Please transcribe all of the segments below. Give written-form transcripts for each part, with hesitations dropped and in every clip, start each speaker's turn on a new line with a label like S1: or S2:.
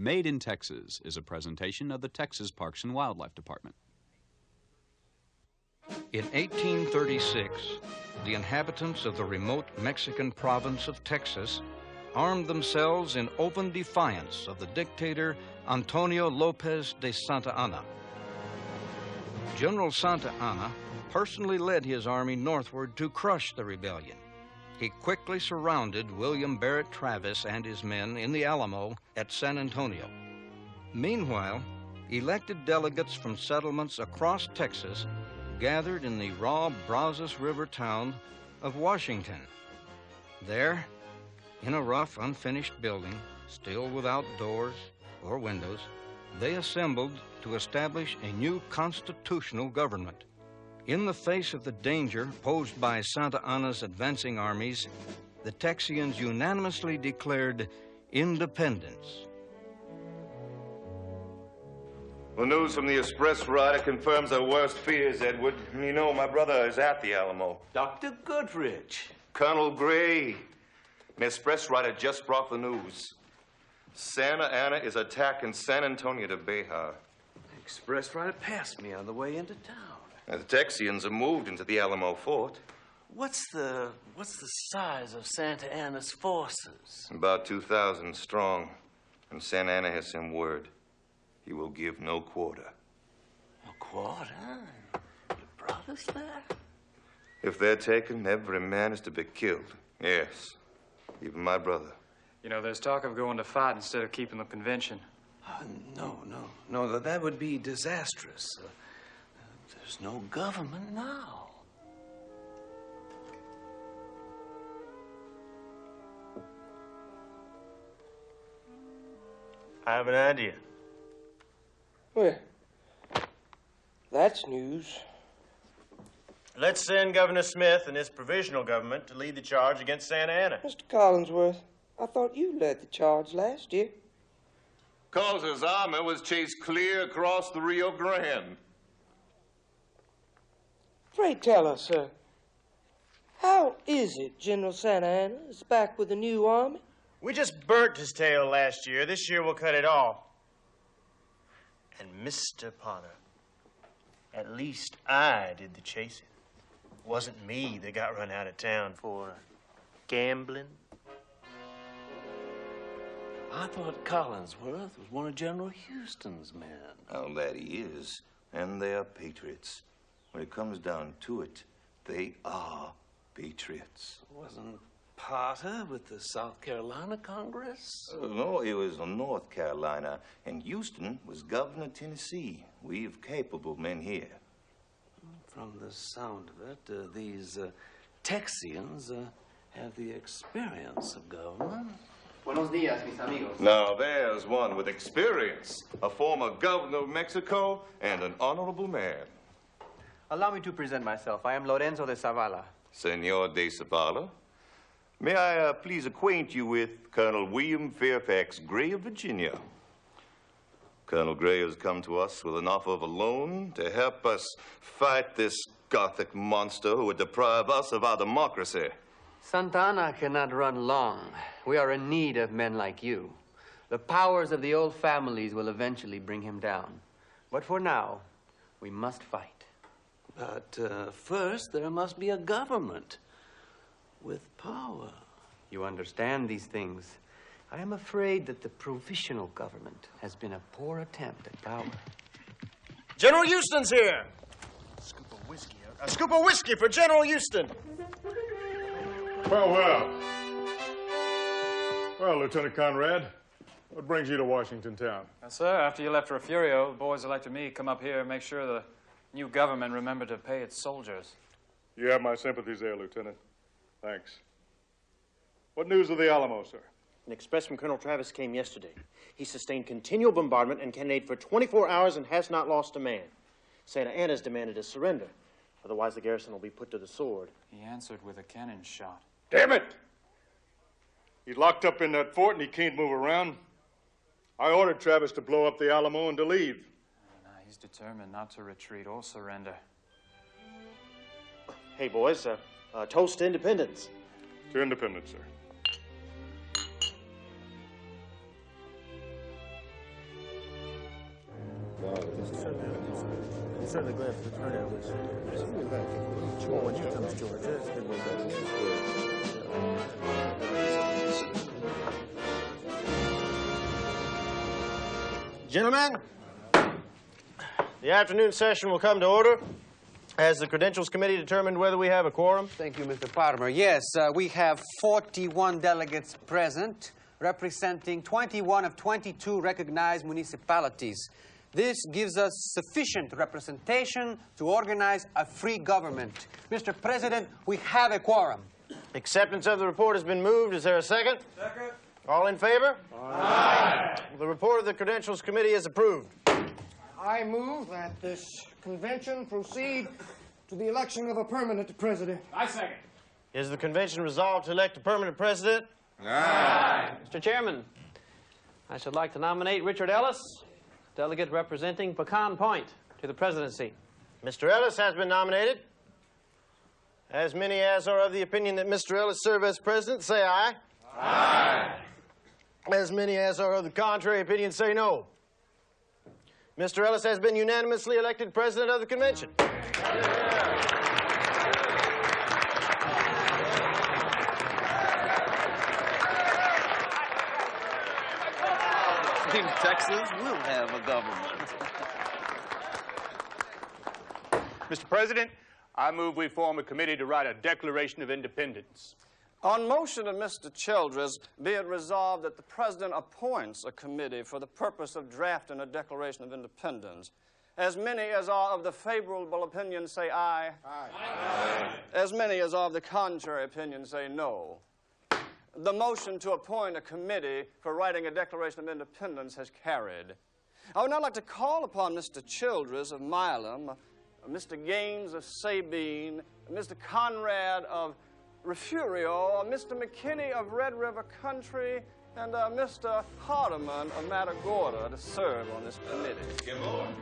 S1: Made in Texas is a presentation of the Texas Parks and Wildlife Department.
S2: In 1836, the inhabitants of the remote Mexican province of Texas armed themselves in open defiance of the dictator Antonio Lopez de Santa Anna. General Santa Anna personally led his army northward to crush the rebellion. He quickly surrounded William Barrett Travis and his men in the Alamo at San Antonio. Meanwhile, elected delegates from settlements across Texas gathered in the raw Brazos River town of Washington. There, in a rough, unfinished building, still without doors or windows, they assembled to establish a new constitutional government. In the face of the danger posed by Santa Anna's advancing armies, the Texians unanimously declared independence.
S3: The news from the express rider confirms our worst fears, Edward. You know, my brother is at the Alamo.
S4: Dr. Goodrich.
S3: Colonel Gray. The express rider just brought the news. Santa Anna is attacking San Antonio de Bejar.
S4: The express rider passed me on the way into town.
S3: The Texians have moved into the Alamo fort.
S4: What's the size of Santa Anna's forces?
S3: About 2,000 strong. And Santa Anna has sent word. He will give no quarter.
S4: No quarter? Your brother's there?
S3: If they're taken, every man is to be killed. Yes, even my brother.
S5: You know, there's talk of going to fight instead of keeping the convention.
S4: No, that would be disastrous. There's no government now.
S6: I have an idea.
S7: Well, that's news.
S6: Let's send Governor Smith and his provisional government to lead the charge against Santa Anna.
S7: Mr. Collinsworth, I thought you led the charge last year.
S3: Collins's army was chased clear across the Rio Grande.
S7: Pray tell us, sir, how is it General Santa Anna is back with a new army?
S6: We just burnt his tail last year. This year we'll cut it off. And Mr. Potter, at least I did the chasing. It wasn't me that got run out of town for gambling.
S4: I thought Collinsworth was one of General Houston's men.
S3: Oh, that he is. And they are patriots. When it comes down to it, they are patriots.
S4: Wasn't Potter with the South Carolina Congress?
S3: No, he was in North Carolina, and Houston was governor of Tennessee. We have capable men here.
S4: From the sound of it, these Texians have the experience of government.
S8: Buenos días, mis amigos.
S3: Now, there's one with experience, a former governor of Mexico and an honorable man.
S8: Allow me to present myself. I am Lorenzo de Zavala.
S3: Senor de Zavala. May I please acquaint you with Colonel William Fairfax Gray of Virginia. Colonel Gray has come to us with an offer of a loan to help us fight this Gothic monster who would deprive us of our democracy.
S8: Santa Anna cannot run long. We are in need of men like you. The powers of the old families will eventually bring him down. But for now, we must fight.
S4: But first, there must be a government with power.
S8: You understand these things. I am afraid that the provisional government has been a poor attempt at power.
S6: General Houston's here. A scoop of whiskey for General Houston.
S9: Well. Well, Lieutenant Conrad, what brings you to Washington town?
S5: Sir, after you left Refugio, the boys elected me to come up here and make sure the new government remembered to pay its soldiers.
S9: You have my sympathies there, Lieutenant. Thanks. What news of the Alamo, sir?
S6: An express from Colonel Travis came yesterday. He sustained continual bombardment and cannonade for 24 hours and has not lost a man. Santa Anna's demanded a surrender. Otherwise, the garrison will be put to the sword.
S5: He answered with a cannon shot.
S9: Damn it! He's locked up in that fort and he can't move around. I ordered Travis to blow up the Alamo and to leave.
S5: He's determined not to retreat or surrender.
S6: Hey, boys, toast to independence.
S9: To independence, sir.
S6: Certainly glad for the turnout this year. Oh, when here comes George, that's a good one. Gentlemen, the afternoon session will come to order. Has the Credentials Committee determined whether we have a quorum?
S8: Thank you, Mr. Parmer. Yes, we have 41 delegates present, representing 21 of 22 recognized municipalities. This gives us sufficient representation to organize a free government. Mr. President, we have a quorum.
S6: Acceptance of the report has been moved. Is there a second? Second. All in favor? Aye. The report of the Credentials Committee is approved.
S7: I move that this convention proceed to the election of a permanent president.
S5: I second.
S6: Is the convention resolved to elect a permanent president?
S10: Aye. Mr. Chairman, I should like to nominate Richard Ellis, delegate representing Pecan Point, to the presidency.
S6: Mr. Ellis has been nominated. As many as are of the opinion that Mr. Ellis serve as president, say aye. Aye. As many as are of the contrary opinion, say no. Mr. Ellis has been unanimously elected president of the convention.
S8: In Texas, we'll have a government.
S9: Mr. President, I move we form a committee to write a Declaration of Independence.
S11: On motion of Mr. Childress, be it resolved that the President appoints a committee for the purpose of drafting a Declaration of Independence. As many as are of the favorable opinion say aye. Aye. Aye. As many as are of the contrary opinion say no. The motion to appoint a committee for writing a Declaration of Independence has carried. I would now like to call upon Mr. Childress of Milam, Mr. Gaines of Sabine, Mr. Conrad of Refugio, Mr. McKinney of Red River Country, and Mr. Hardeman of Matagorda to serve on this committee.
S3: Good morning.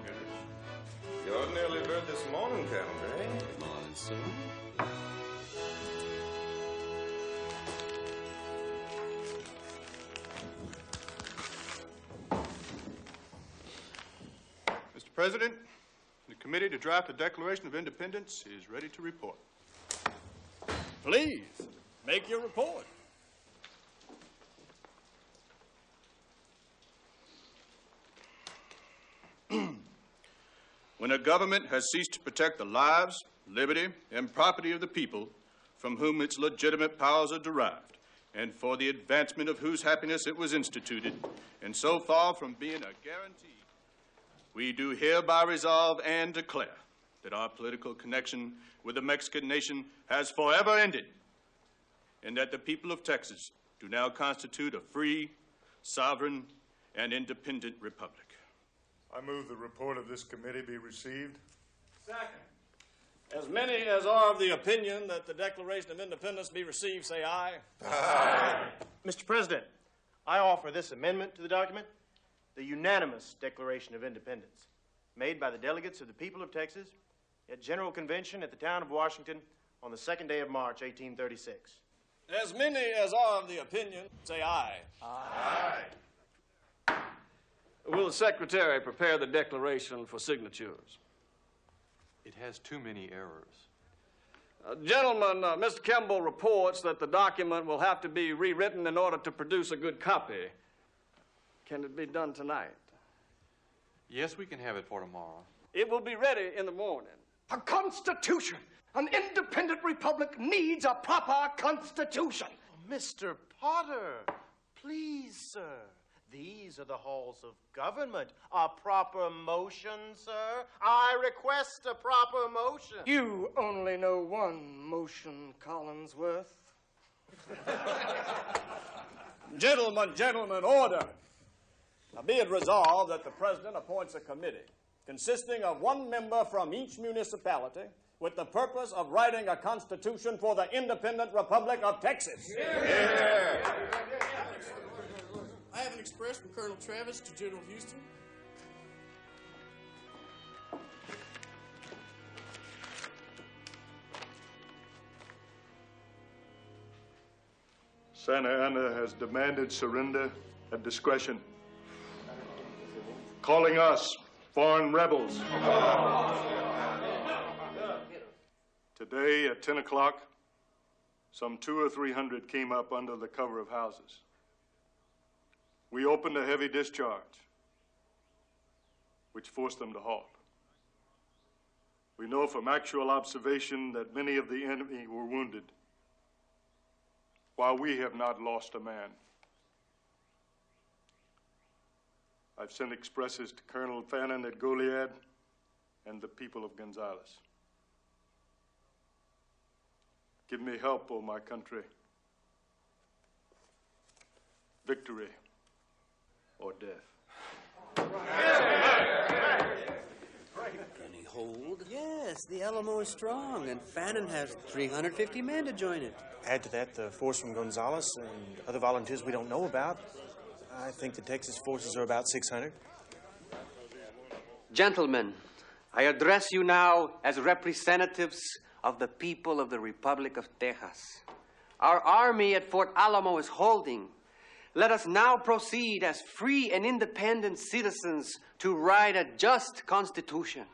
S3: You ordinarily bird this morning, Colonel Gray.
S8: Good morning, sir.
S9: Mr. President, the committee to draft a Declaration of Independence is ready to report.
S11: Please, make your report.
S9: When a government has ceased to protect the lives, liberty, and property of the people from whom its legitimate powers are derived, and for the advancement of whose happiness it was instituted, and so far from being a guarantee, we do hereby resolve and declare that our political connection with the Mexican nation has forever ended, and that the people of Texas do now constitute a free, sovereign, and independent republic. I move the report of this committee be received.
S11: Second. As many as are of the opinion that the Declaration of Independence be received, say aye.
S6: Aye. Mr. President, I offer this amendment to the document, the unanimous Declaration of Independence, made by the delegates of the people of Texas at General Convention at the town of Washington on the 2nd day of March, 1836.
S11: As many as are of the opinion, say aye.
S6: Aye.
S11: Will the Secretary prepare the declaration for signatures?
S12: It has too many errors.
S11: Gentlemen, Mr. Kimball reports that the document will have to be rewritten in order to produce a good copy. Can it be done tonight?
S12: Yes, we can have it for tomorrow.
S11: It will be ready in the morning.
S7: A constitution! An independent republic needs a proper constitution.
S6: Mr. Potter, please, sir. These are the halls of government. A proper motion, sir. I request a proper motion.
S7: You only know one motion, Collinsworth.
S11: Gentlemen, order. Now be it resolved that the President appoints a committee consisting of one member from each municipality with the purpose of writing a constitution for the independent Republic of Texas.
S13: Yeah. I have an express from Colonel Travis to General Houston.
S9: Santa Anna has demanded surrender at discretion, calling us
S14: foreign rebels. Today at 10 o'clock, some 200 or 300 came up under the cover of houses. We opened a heavy discharge, which forced them to halt. We know from actual observation that many of the enemy were wounded, while we have not lost a man. I've sent expresses to Colonel Fannin at Goliad and the people of Gonzales. Give me help, O my country. Victory or death.
S8: Any hold? Yes, the Alamo is strong, and Fannin has 350 men to join it.
S6: Add to that the force from Gonzales and other volunteers we don't know about. I think the Texas forces are about 600.
S8: Gentlemen, I address you now as representatives of the people of the Republic of Texas. Our army at Fort Alamo is holding. Let us now proceed as free and independent citizens to write a just constitution.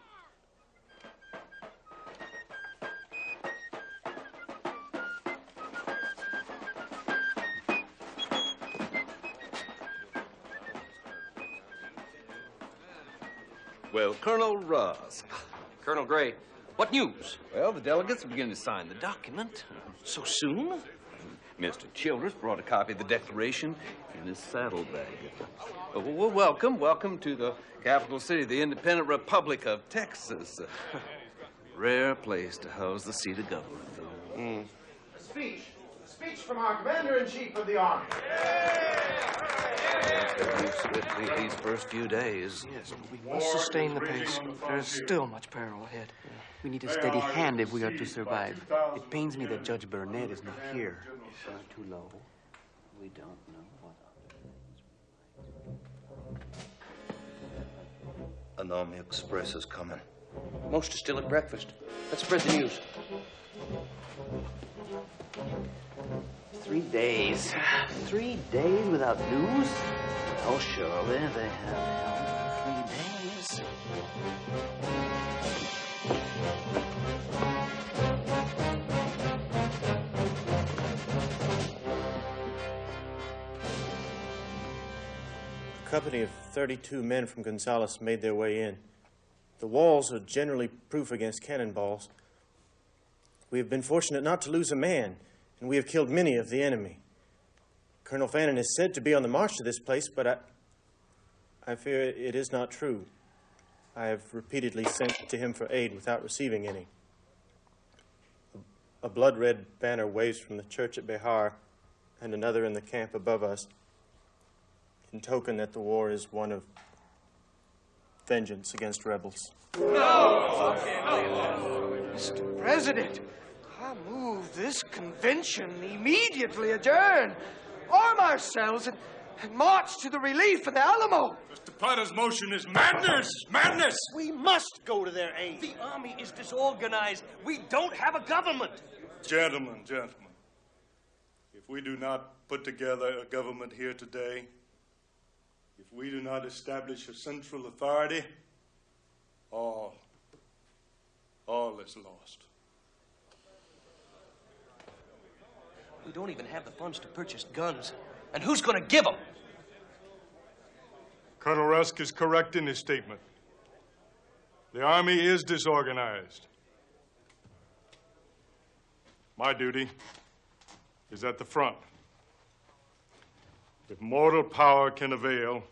S15: Well, Colonel Rusk.
S16: Colonel Gray, what news?
S15: Well, the delegates are beginning to sign the document.
S16: So soon?
S15: Mr. Childress brought a copy of the Declaration in his saddlebag. Well, welcome to the capital city of the independent Republic of Texas. Rare place to house the seat of government, though.
S17: A speech from our Commander-in-Chief of the Army.
S2: These first few days.
S7: Yes, but we must sustain the pace. There is still much peril ahead. We need a steady hand if we are to survive. It pains me that Judge Burnett is not here.
S8: It's not too low. We don't know what.
S3: An army express is coming.
S16: Most are still at breakfast. Let's spread the news.
S8: 3 days. 3 days without news? Oh, surely they have held 3 days.
S6: A company of 32 men from Gonzales made their way in. The walls are generally proof against cannonballs. We have been fortunate not to lose a man, and we have killed many of the enemy. Colonel Fannin is said to be on the march to this place, but I fear it is not true. I have repeatedly sent to him for aid without receiving any. A blood-red banner waves from the church at Behar and another in the camp above us, in token that the war is one of vengeance against rebels.
S7: No! Mr. President, I move this convention immediately adjourn, arm ourselves, and march to the relief of the Alamo.
S14: Mr. Potter's motion is madness! Madness!
S6: We must go to their aid.
S16: The army is disorganized. We don't have a government.
S14: Gentlemen, if we do not put together a government here today, if we do not establish a central authority, all is lost.
S16: We don't even have the funds to purchase guns. And who's going to give them?
S14: Colonel Rusk is correct in his statement. The Army is disorganized. My duty is at the front. If mortal power can avail,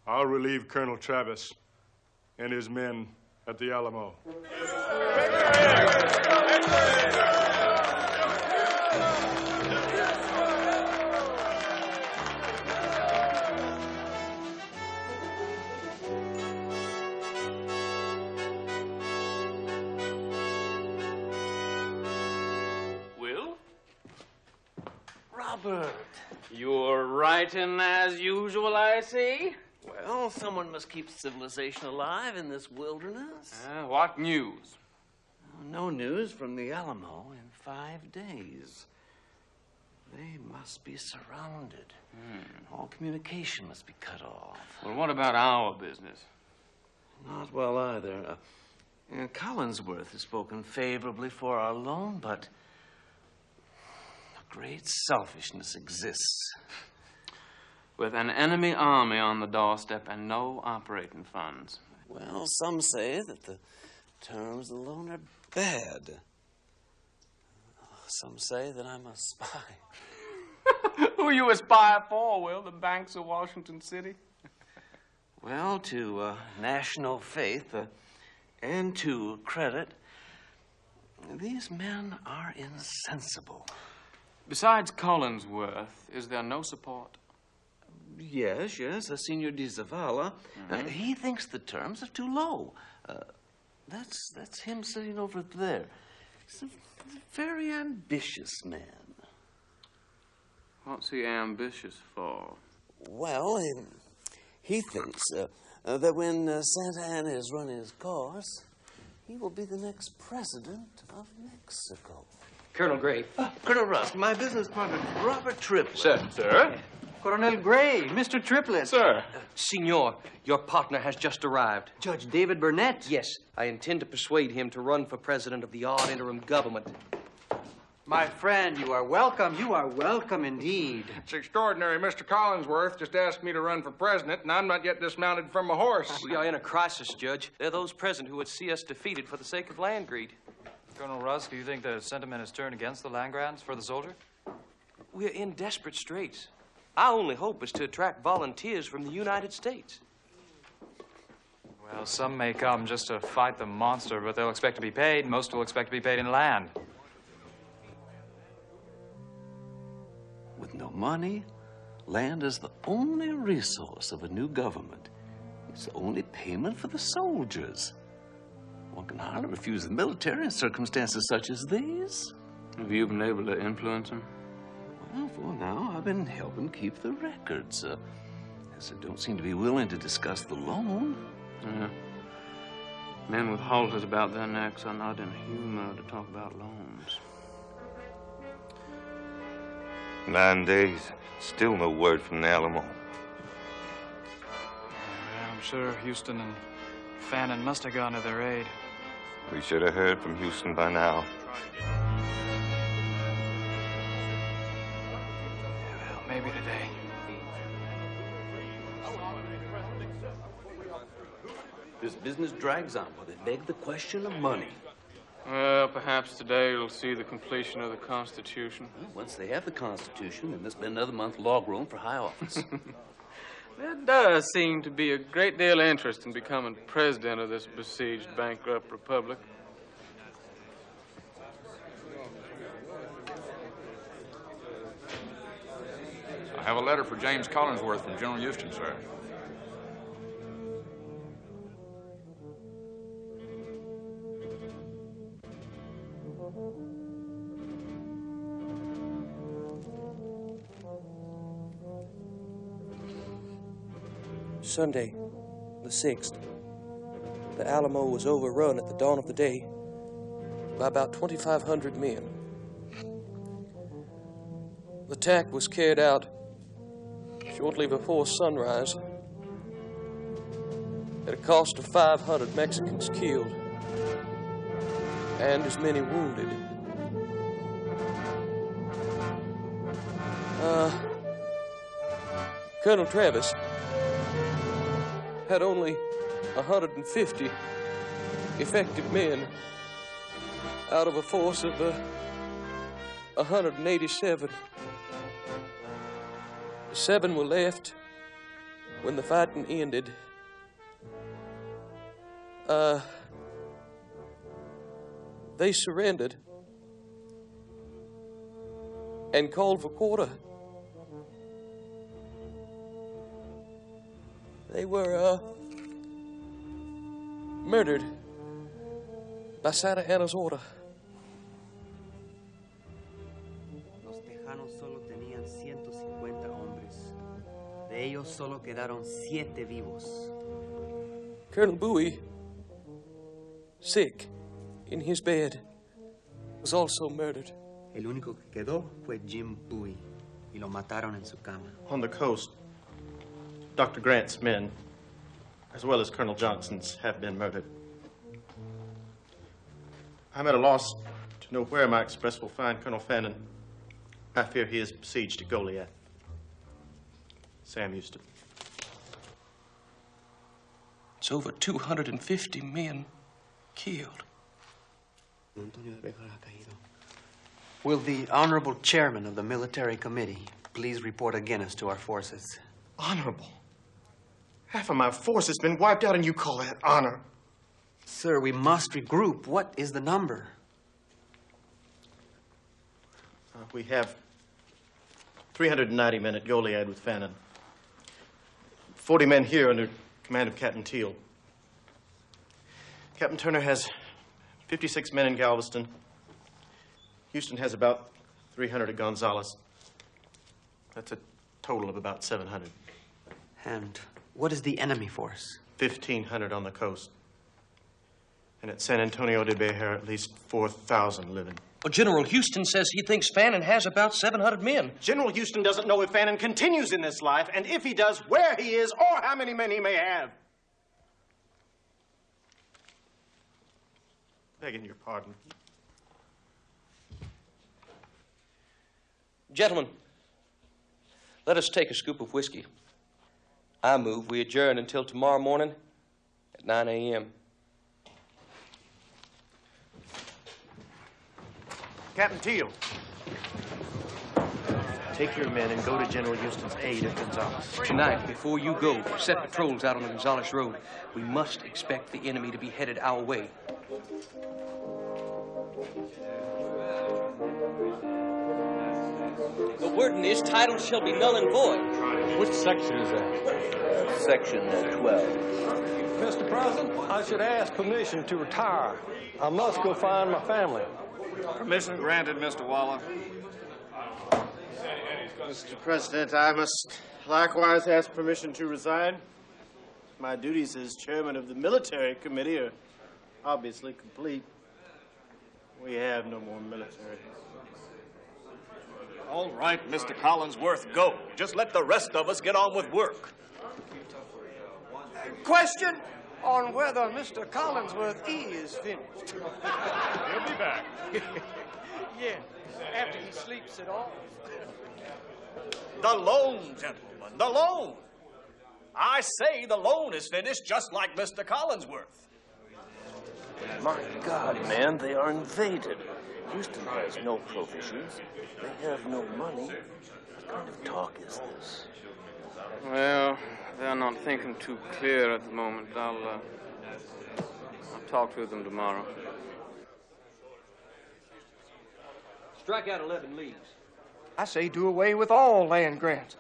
S14: I'll relieve Colonel Travis and his men at the Alamo.
S10: Robert, you're writing as usual, I see.
S4: Well, someone must keep civilization alive in this wilderness.
S10: What news?
S4: No news from the Alamo in 5 days. They must be surrounded. All communication must be cut off.
S10: Well, what about our business?
S4: Not well either. Collinsworth has spoken favorably for our loan, but a great selfishness exists.
S10: With an enemy army on the doorstep and no operating funds.
S4: Well, some say that the terms of the loan are bad. Some say that I'm a spy.
S10: Who are you a spy for, Will? The banks of Washington City?
S4: Well, to national faith and to credit, these men are insensible.
S10: Besides Collinsworth, is there no support?
S4: Yes, Senor de Zavala. He thinks the terms are too low. That's him sitting over there. He's a very ambitious man.
S10: What's he ambitious for?
S4: Well, he thinks that when Santa Anna has run his course, he will be the next president of Mexico.
S16: Colonel Gray.
S4: Colonel Rust, my business partner, Robert Triplett.
S16: Sir?
S8: Colonel Gray, Mr. Triplett.
S16: Sir. Senor, your partner has just arrived.
S8: Judge David Burnett?
S16: Yes, I intend to persuade him to run for president of the odd interim government.
S8: My friend, you are welcome. You are welcome indeed.
S6: It's extraordinary. Mr. Collinsworth just asked me to run for president, and I'm not yet dismounted from a horse.
S16: We are in a crisis, Judge. There are those present who would see us defeated for the sake of land greed.
S5: Colonel Rusk, do you think the sentiment has turned against the land grants for the soldier?
S16: We're in desperate straits. Our only hope is to attract volunteers from the United States.
S5: Well, some may come just to fight the monster, but they'll expect to be paid. Most will expect to be paid in land.
S4: With no money, land is the only resource of a new government. It's the only payment for the soldiers. One can hardly refuse the military in circumstances such as these.
S10: Have you been able to influence him?
S4: Well, for now, I've been helping keep the records, as they don't seem to be willing to discuss the loan.
S10: Yeah. Men with halters about their necks are not in humor to talk about loans.
S3: 9 days, still no word from the Alamo.
S5: Yeah, I'm sure Houston and Fannin must have gone to their aid.
S3: We should have heard from Houston by now.
S5: Well, maybe today.
S4: This business drags on, but it begs the question of money.
S10: Well, perhaps today we'll see the completion of the Constitution.
S4: Well, once they have the Constitution, then there's been another month log room for high office.
S10: There does seem to be a great deal of interest in becoming president of this besieged, bankrupt republic.
S18: I have a letter for James Collinsworth from General Houston, sir.
S19: Sunday, the 6th. The Alamo was overrun at the dawn of the day by about 2,500 men. The attack was carried out shortly before sunrise at a cost of 500 Mexicans killed and as many wounded. Colonel Travis had only 150 effective men out of a force of 187. 7 were left when the fighting ended. They surrendered and called for quarter. They were murdered by Santa Anna's order.
S20: Los tejanos solo tenían 150 hombres. De ellos solo quedaron 7 vivos.
S19: Colonel Bowie, sick in his bed, was also murdered.
S20: El único que quedó fue Jim Bowie y lo mataron en su cama.
S6: On the coast, Dr. Grant's men as well as Colonel Johnson's, have been murdered. I'm at a loss to know where my express will find Colonel Fannin. I fear he is besieged at Goliad. Sam Houston.
S16: It's over 250 men killed.
S8: Will the Honorable Chairman of the Military Committee please report again as to our forces?
S6: Honorable? Half of my force has been wiped out, and you call that honor?
S8: Sir, we must regroup. What is the number?
S6: We have 390 men at Goliad with Fannin. 40 men here under command of Captain Teal. Captain Turner has 56 men in Galveston. Houston has about 300 at Gonzales. That's a total of about 700.
S8: And what is the enemy force?
S6: 1,500 on the coast. And at San Antonio de Bejar, at least 4,000 living.
S16: Well, General Houston says he thinks Fannin has about 700 men.
S6: General Houston doesn't know if Fannin continues in this life, and if he does, where he is, or how many men he may have. Begging your pardon.
S16: Gentlemen, let us take a scoop of whiskey. I move we adjourn until tomorrow morning at 9 a.m.
S6: Captain Teal, take your men and go to General Houston's aid at Gonzales.
S16: Tonight, before you go, set patrols out on the Gonzales Road. We must expect the enemy to be headed our way. The wording is title shall be null and void.
S12: Which section is that?
S15: Section 12.
S21: Mr. President, I should ask permission to retire. I must go find my family.
S11: Permission granted, Mr. Waller. Mr. President, I must likewise ask permission to resign. My duties as chairman of the military committee are obviously complete. We have no more military.
S22: All right, Mr. Collinsworth, go. Just let the rest of us get on with work.
S7: Question on whether Mr. Collinsworth is finished.
S22: He'll be back.
S7: Yes, after he sleeps it off.
S22: The loan, gentlemen, the loan. I say the loan is finished just like Mr. Collinsworth.
S23: My God, man, they are invaded. Houston has no provisions. They have no money. What kind of talk is this?
S10: Well, they're not thinking too clear at the moment. I'll talk to them tomorrow.
S16: Strike out 11 leagues.
S7: I say do away with all land grants.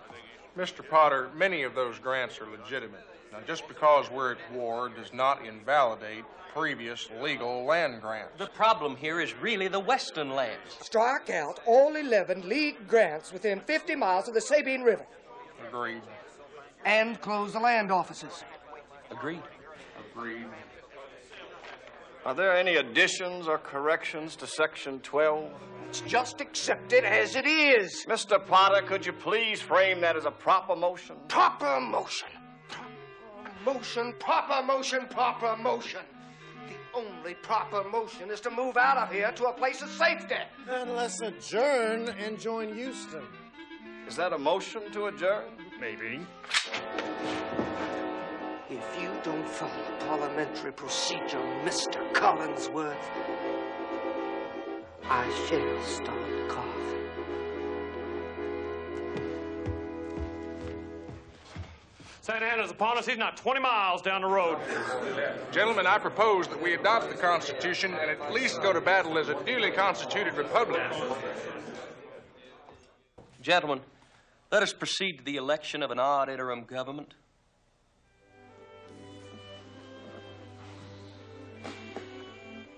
S18: Mr. Potter, many of those grants are legitimate. Now, just because we're at war does not invalidate previous legal land grants.
S16: The problem here is really the western lands.
S7: Strike out all 11 league grants within 50 miles of the Sabine River.
S18: Agreed.
S7: And close the land offices.
S16: Agreed.
S18: Agreed.
S11: Are there any additions or corrections to Section 12?
S7: It's just accepted as it is.
S11: Mr. Potter, could you please frame that as a proper motion?
S7: Proper motion. Motion, proper motion, proper motion. The only proper motion is to move out of here to a place of safety.
S17: Then let's adjourn and join Houston.
S11: Is that a motion to adjourn?
S22: Maybe.
S7: If you don't follow parliamentary procedure, Mr. Collinsworth, I shall start coughing.
S24: Santa Ana's upon us. He's not 20 miles down the road.
S18: Gentlemen, I propose that we adopt the Constitution and at least go to battle as a duly constituted republic.
S16: Gentlemen, let us proceed to the election of an odd interim government.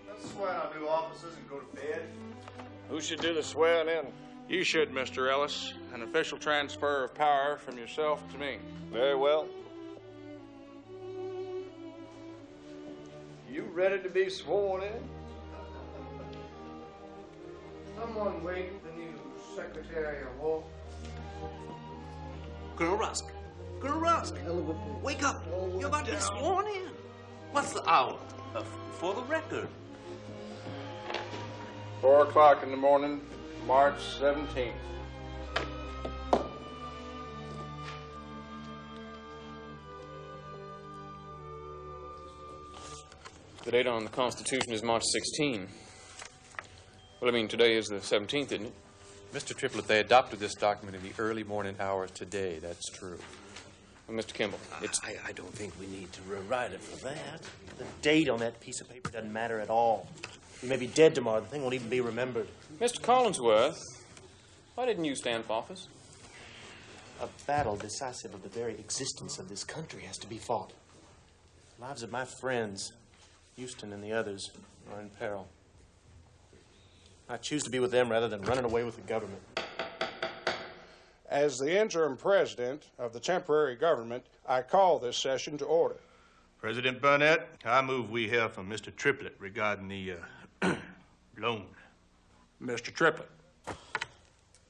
S11: Let's swear our new officers and go to bed.
S22: Who should do the swearing in?
S18: You should, Mr. Ellis. An official transfer of power from yourself to me.
S22: Very well.
S11: You ready to be sworn in?
S7: Someone wake the new Secretary of War.
S8: Colonel Rusk.
S4: Grusk, wake up. You're about to be sworn in. What's the hour? For the record.
S18: 4 o'clock in the morning, March 17th.
S24: The date on the Constitution is March 16. Well, I mean, today is the 17th, isn't it?
S1: Mr. Triplett, they adopted this document in the early morning hours today. That's true.
S24: Well, Mr. Kimball, it's...
S6: I don't think we need to rewrite it for that. The date on that piece of paper doesn't matter at all. We may be dead tomorrow. The thing won't even be remembered.
S24: Mr. Collinsworth, why didn't you stand for office?
S6: A battle decisive of the very existence of this country has to be fought. The lives of my friends, Houston and the others, are in peril. I choose to be with them rather than running away with the government.
S18: As the interim president of the temporary government, I call this session to order.
S22: President Burnett, I move we hear from Mr. Triplett regarding the loan.
S18: Mr. Triplett.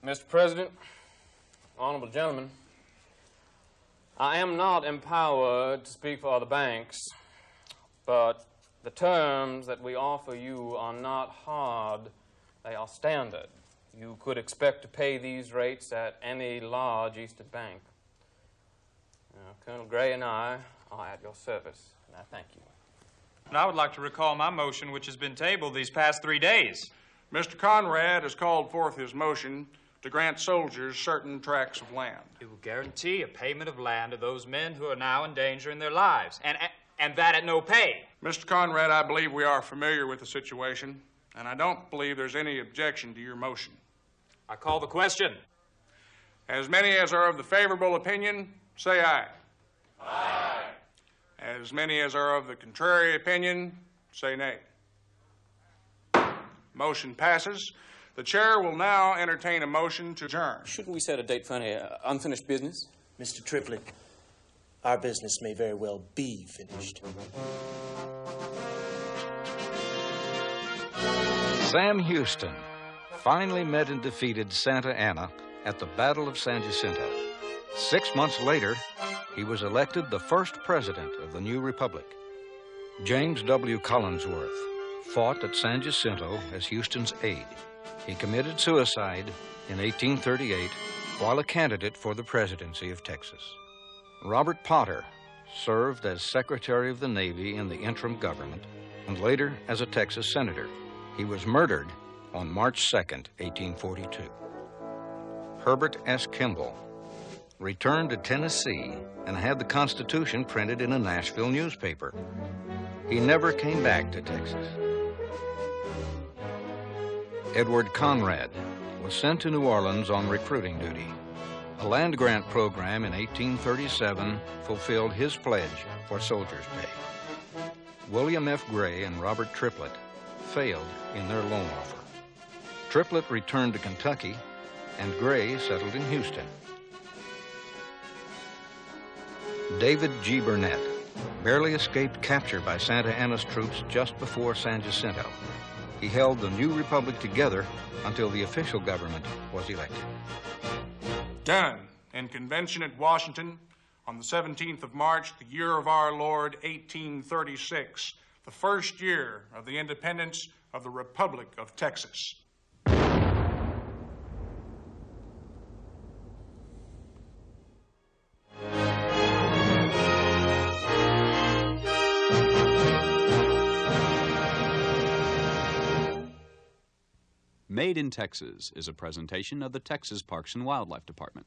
S24: Mr. President, honorable gentlemen, I am not empowered to speak for the banks, but the terms that we offer you are not hard. They are standard. You could expect to pay these rates at any large Eastern bank. Now, Colonel Gray and I are at your service, and I thank you.
S5: And I would like to recall my motion, which has been tabled these past 3 days.
S18: Mr. Conrad has called forth his motion to grant soldiers certain tracts of land.
S5: It will guarantee a payment of land to those men who are now endangering their lives, and that at no pay.
S18: Mr. Conrad, I believe we are familiar with the situation, and I don't believe there's any objection to your motion.
S5: I call the question.
S18: As many as are of the favorable opinion, say aye. Aye. As many as are of the contrary opinion, say nay. Motion passes. The chair will now entertain a motion to adjourn.
S24: Shouldn't we set a date for any unfinished business?
S6: Mr. Triplett, our business may very well be finished.
S2: Sam Houston finally met and defeated Santa Anna at the Battle of San Jacinto. 6 months later, he was elected the first president of the new republic. James W. Collinsworth fought at San Jacinto as Houston's aide. He committed suicide in 1838 while a candidate for the presidency of Texas. Robert Potter served as Secretary of the Navy in the interim government and later as a Texas senator. He was murdered on March 2nd, 1842. Herbert S. Kimball returned to Tennessee and had the Constitution printed in a Nashville newspaper. He never came back to Texas. Edward Conrad was sent to New Orleans on recruiting duty. A land grant program in 1837 fulfilled his pledge for soldiers' pay. William F. Gray and Robert Triplett failed in their loan offer. Triplett returned to Kentucky, and Gray settled in Houston. David G. Burnett barely escaped capture by Santa Anna's troops just before San Jacinto. He held the new republic together until the official government was elected.
S18: Done in convention at Washington on the 17th of March, the year of our Lord, 1836, the first year of the independence of the Republic of Texas.
S9: Made in Texas is a presentation of the Texas Parks and Wildlife Department.